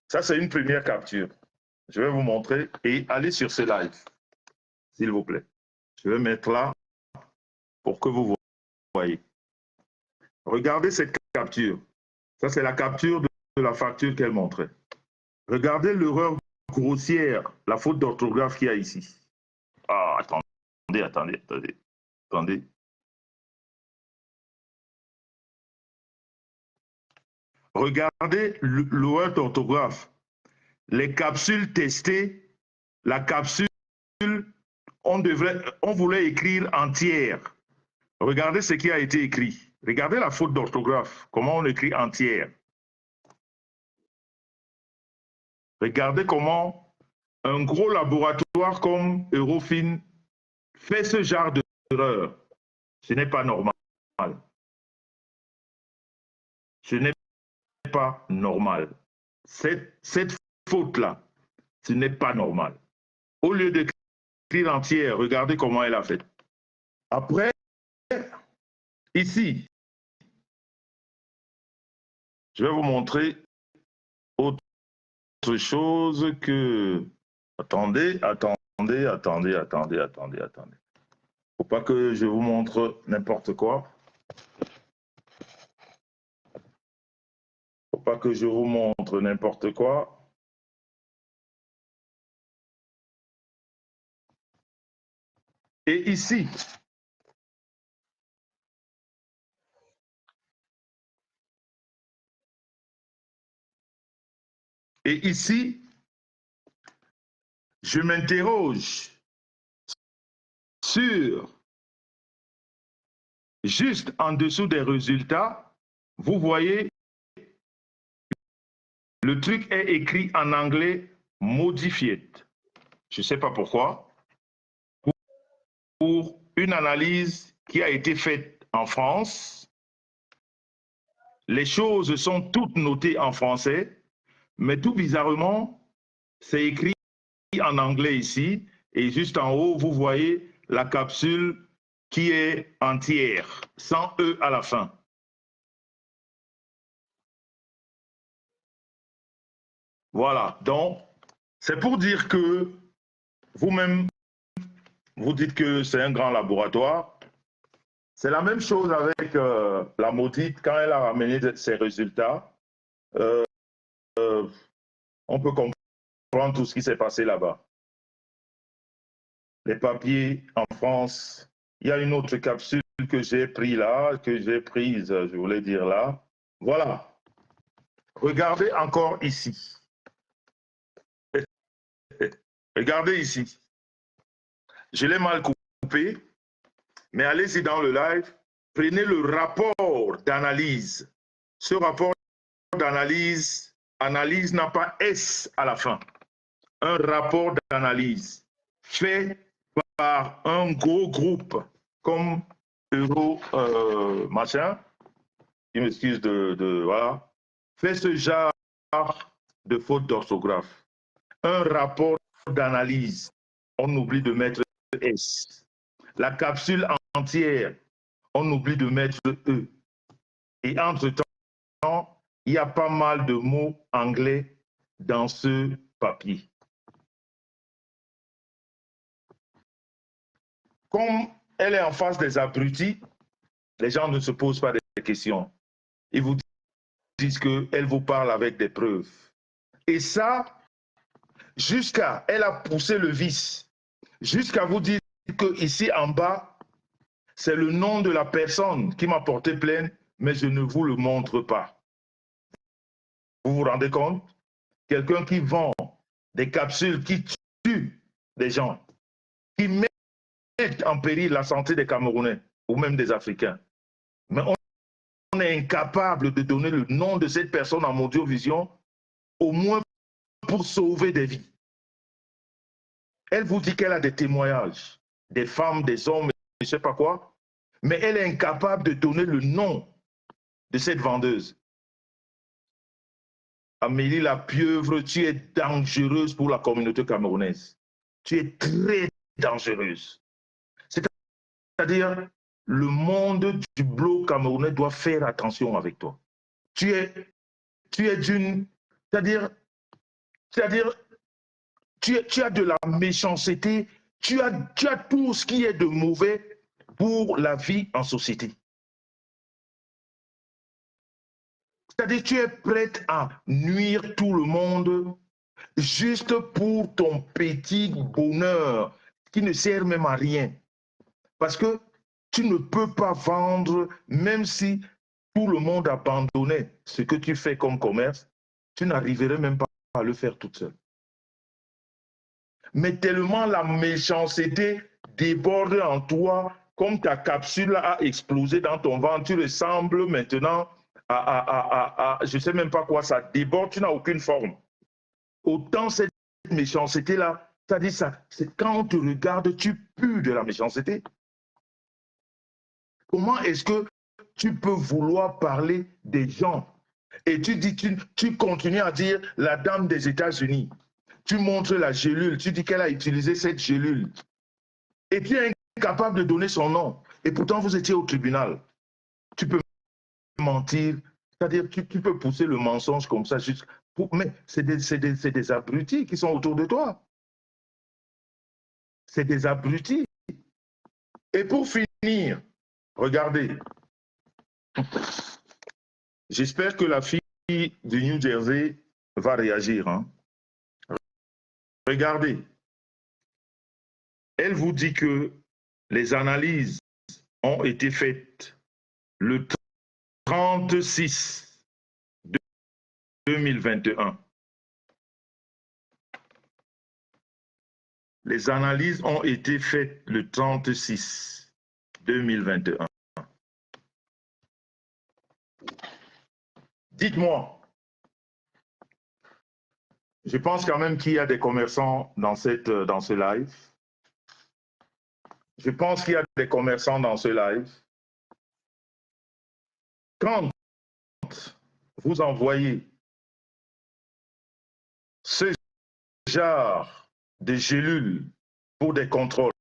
Ça, c'est une première capture. Je vais vous montrer et allez sur ce live, s'il vous plaît. Je vais mettre là pour que vous voyez. Regardez cette capture. Ça, c'est la capture de la facture qu'elle montrait. Regardez l'erreur grossière, la faute d'orthographe qu'il y a ici. Ah, attendez. Regardez l'erreur d'orthographe. Les capsules testées, la capsule, on voulait écrire entière. Regardez ce qui a été écrit. Regardez la faute d'orthographe, comment on écrit entière. Regardez comment un gros laboratoire comme Eurofin fait ce genre d'erreur. Ce n'est pas normal. Ce n'est pas normal. Cette faute-là, ce n'est pas normal. Au lieu d'écrire entière, regardez comment elle a fait. Après, ici, je vais vous montrer autre chose que... Attendez. Faut pas que je vous montre n'importe quoi. Faut pas que je vous montre n'importe quoi. Et ici, je m'interroge sur, juste en dessous des résultats, vous voyez, le truc est écrit en anglais modifié. Je ne sais pas pourquoi. Pour une analyse qui a été faite en France, les choses sont toutes notées en français, mais tout bizarrement, c'est écrit en anglais ici, et juste en haut, vous voyez la capsule qui est entière, sans E à la fin. Voilà, donc c'est pour dire que vous-même, vous dites que c'est un grand laboratoire. C'est la même chose avec la maudite, quand elle a ramené ses résultats. On peut comprendre tout ce qui s'est passé là-bas. Les papiers en France, il y a une autre capsule que j'ai prise là, je voulais dire là. Voilà. Regardez encore ici. Regardez ici. Je l'ai mal coupé, mais allez-y dans le live. Prenez le rapport d'analyse. Ce rapport d'analyse, analyse n'a pas S à la fin. Un rapport d'analyse fait par un gros groupe comme Euro machin, je m'excuse voilà, fait ce genre de faute d'orthographe. Un rapport d'analyse, on oublie de mettre S. La capsule entière, on oublie de mettre E. Et entre-temps, il y a pas mal de mots anglais dans ce papier. Comme elle est en face des abrutis, les gens ne se posent pas des questions. Ils vous disent qu'elle vous parle avec des preuves. Et ça, jusqu'à, elle a poussé le vice, jusqu'à vous dire que ici en bas, c'est le nom de la personne qui m'a porté plainte, mais je ne vous le montre pas. Vous vous rendez compte? Quelqu'un qui vend des capsules qui tuent des gens, qui mettent en péril la santé des Camerounais ou même des Africains. Mais on est incapable de donner le nom de cette personne en audiovision, au moins pour sauver des vies. Elle vous dit qu'elle a des témoignages, des femmes, des hommes, je ne sais pas quoi, mais elle est incapable de donner le nom de cette vendeuse. Amélie la pieuvre, tu es dangereuse pour la communauté camerounaise. Tu es très dangereuse. C'est-à-dire, le monde du bloc camerounais doit faire attention avec toi. Tu es d'une... C'est-à-dire, C'est-à-dire, tu as de la méchanceté, tu as tout ce qui est de mauvais pour la vie en société. C'est-à-dire, tu es prête à nuire tout le monde juste pour ton petit bonheur qui ne sert même à rien. Parce que tu ne peux pas vendre, même si tout le monde abandonnait ce que tu fais comme commerce, tu n'arriverais même pas à le faire toute seule. Mais tellement la méchanceté déborde en toi, comme ta capsule a explosé dans ton ventre, tu ressembles maintenant je ne sais même pas quoi, ça déborde, tu n'as aucune forme. Autant cette méchanceté-là, c'est-à-dire ça, c'est quand on te regarde, tu pues de la méchanceté. Comment est-ce que tu peux vouloir parler des gens et tu continues à dire la dame des États-Unis, tu montres la gélule, tu dis qu'elle a utilisé cette gélule et tu es incapable de donner son nom et pourtant vous étiez au tribunal. Tu peux mentir, c'est-à-dire tu peux pousser le mensonge comme ça, juste mais c'est des abrutis qui sont autour de toi. C'est des abrutis. Et pour finir, regardez, j'espère que la fille du New Jersey va réagir. Hein. Regardez, elle vous dit que les analyses ont été faites le 36 2021. Les analyses ont été faites le 36 2021. Dites-moi, je pense quand même qu'il y a des commerçants dans ce live. Je pense qu'il y a des commerçants dans ce live. Quand vous envoyez ce genre de gélules pour des contrôles,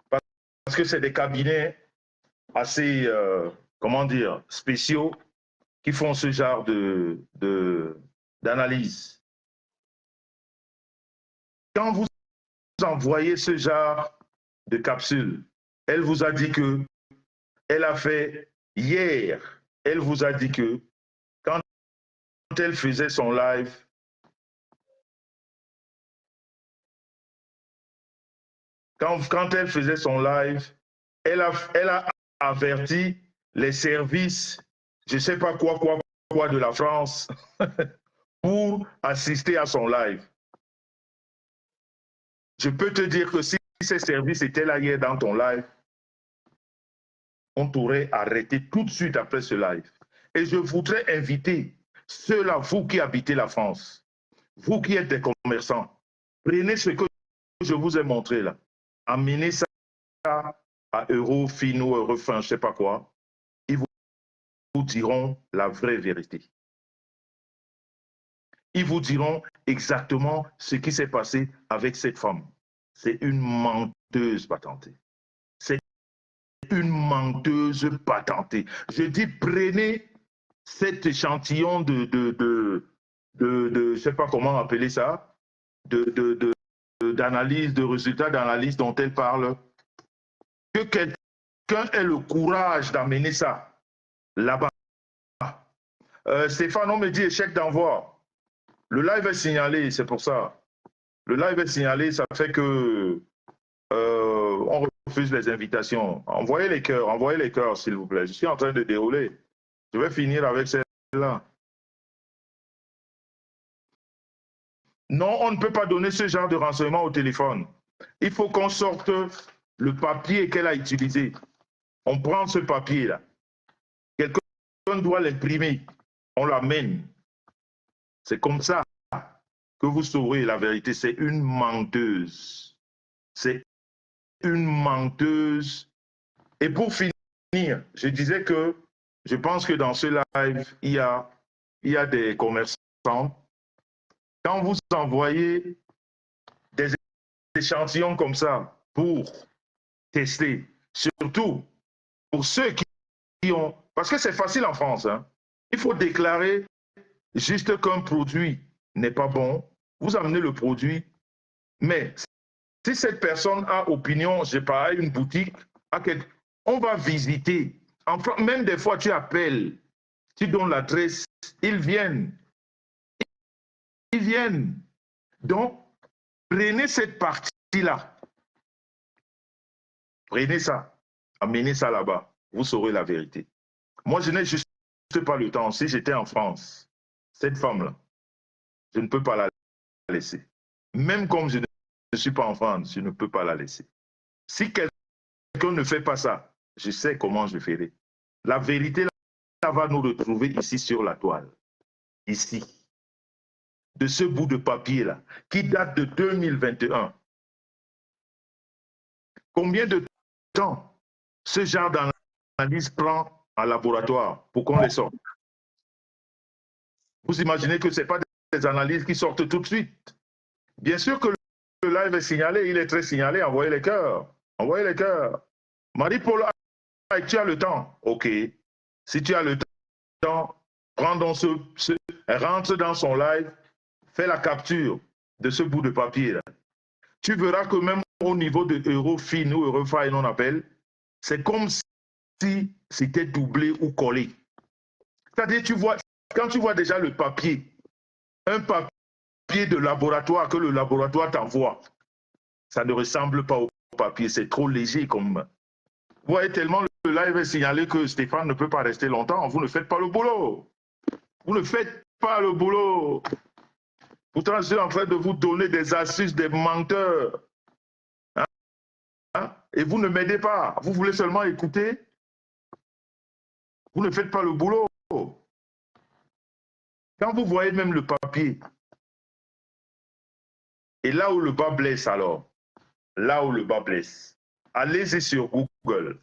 parce que c'est des cabinets assez, comment dire, spéciaux qui font ce genre d'analyse. Quand vous envoyez ce genre de capsule, elle vous a dit que, elle a fait hier, elle vous a dit que quand elle faisait son live, quand elle faisait son live, elle a averti les services, je ne sais pas quoi de la France, pour assister à son live. Je peux te dire que si ces services étaient là hier dans ton live, on t'aurait arrêté tout de suite après ce live. Et je voudrais inviter ceux-là, vous qui habitez la France, vous qui êtes des commerçants, prenez ce que je vous ai montré là, amenez ça à Eurofino, Eurofin, je ne sais pas quoi, ils vous diront la vraie vérité. Ils vous diront exactement ce qui s'est passé avec cette femme. C'est une menteuse patentée. C'est une menteuse patentée. Je dis, prenez cet échantillon de je ne sais pas comment appeler ça, d'analyse, de résultats d'analyse dont elle parle, que quelqu'un ait le courage d'amener ça là-bas. Stéphane, on me dit échec d'envoi. Le live est signalé, c'est pour ça. Le live est signalé, ça fait que on refuse les invitations. Envoyez les cœurs, s'il vous plaît. Je suis en train de dérouler. Je vais finir avec celle-là. Non, on ne peut pas donner ce genre de renseignements au téléphone. Il faut qu'on sorte le papier qu'elle a utilisé. On prend ce papier-là. Quelqu'un doit l'imprimer. On l'amène. C'est comme ça que vous saurez la vérité. C'est une menteuse. C'est une menteuse. Et pour finir, je disais que je pense que dans ce live, il y a des commerçants. Quand vous envoyez des échantillons comme ça pour tester, surtout pour ceux qui ont... Parce que c'est facile en France. Hein. Il faut déclarer juste qu'un produit n'est pas bon, vous amenez le produit, mais si cette personne a opinion, je sais pas, à une boutique, on va visiter. Enfin, même des fois, tu appelles, tu donnes l'adresse, ils viennent. Ils viennent. Donc, prenez cette partie-là. Prenez ça. Amenez ça là-bas. Vous saurez la vérité. Moi, je n'ai juste pas le temps. Si j'étais en France, cette femme-là, je ne peux pas la laisser. Même comme je ne suis pas en France, je ne peux pas la laisser. Si quelqu'un ne fait pas ça, je sais comment je ferai. La vérité là, va nous retrouver ici sur la toile. Ici. De ce bout de papier-là, qui date de 2021. Combien de temps ce genre d'analyse prend en laboratoire pour qu'on les sorte? Vous imaginez que ce n'est pas des analyses qui sortent tout de suite. Bien sûr que le live est signalé, il est très signalé, envoyez les cœurs. Envoyez les cœurs. Marie-Paul, tu as le temps. OK. Si tu as le temps, prends donc rentre dans son live, fais la capture de ce bout de papier-là. Tu verras que même au niveau de Eurofin ou Eurofine, on appelle, c'est comme si c'était doublé ou collé. C'est-à-dire, quand tu vois déjà le papier, un papier de laboratoire que le laboratoire t'envoie, ça ne ressemble pas au papier, c'est trop léger comme... Vous voyez tellement le live est signalé que Stéphane ne peut pas rester longtemps, vous ne faites pas le boulot. Vous ne faites pas le boulot. Pourtant, je suis en train de vous donner des astuces, des menteurs. Hein? Et vous ne m'aidez pas. Vous voulez seulement écouter. Vous ne faites pas le boulot. Quand vous voyez même le papier, et là où le bas blesse alors, là où le bas blesse, allez-y sur Google.